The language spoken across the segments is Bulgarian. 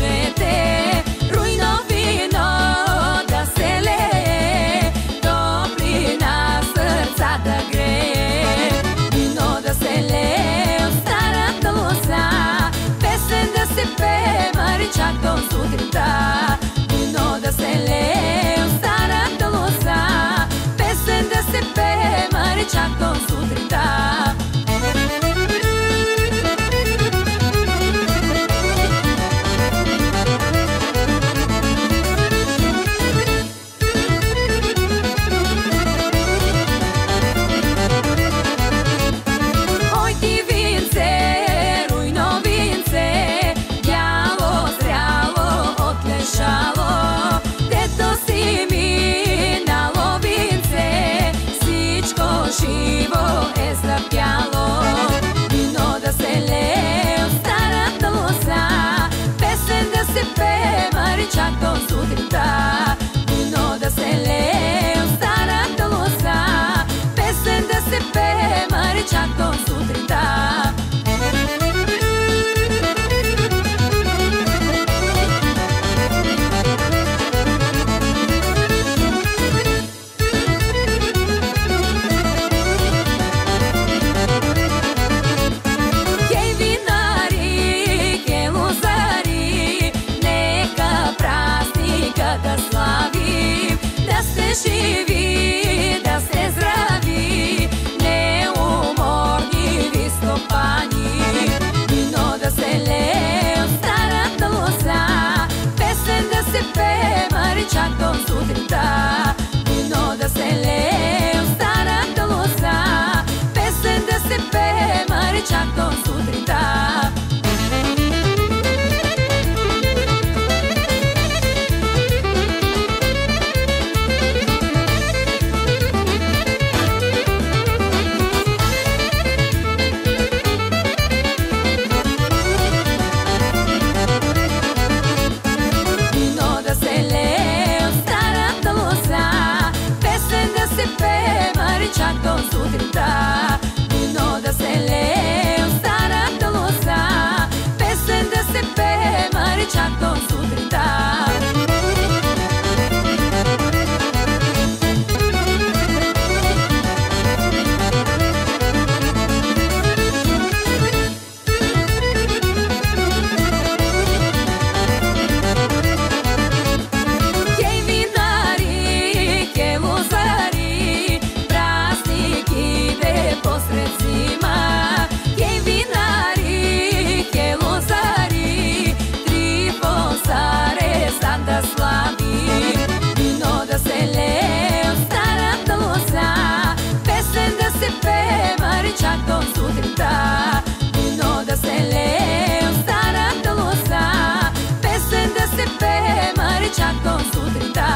кажете, руйно вино да се лее, топлина сърца да грее, вино да се лее от старата лоза, песен да се пее, мари чак до сутринта. Вино да се лее от старата лоза, песен да се пее, мари чак до сутринта. Живо е запяло, вино да се лее от старата лоза, песен да се пее, мари чак до сутринта. Вино да се лее от старата лоза, песен да се пее, мари чак до сутринта. Да славим, да сте живи, да сте здрави, неуморни ви стопани. Вино да се лее от старата лоза, песен да се пее, мари чак до сутринта. Вино да се лее от старата лоза, песен да се пее, мари чак до сутринта. Чак до сутринта, вино да се лее от старата лоза, песен да се пее, мари чак до сутринта. Посред зима, кей винари, кей лозари, три посаре сам да слави. Вино да се лее от старата лоза, песен да се пее, мари чак до сутринта. Вино да се лее от старата лоза, песен да се пее, мари чак до сутринта.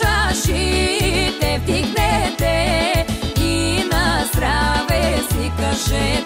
Чашите вдигнете и на здраве си кажете.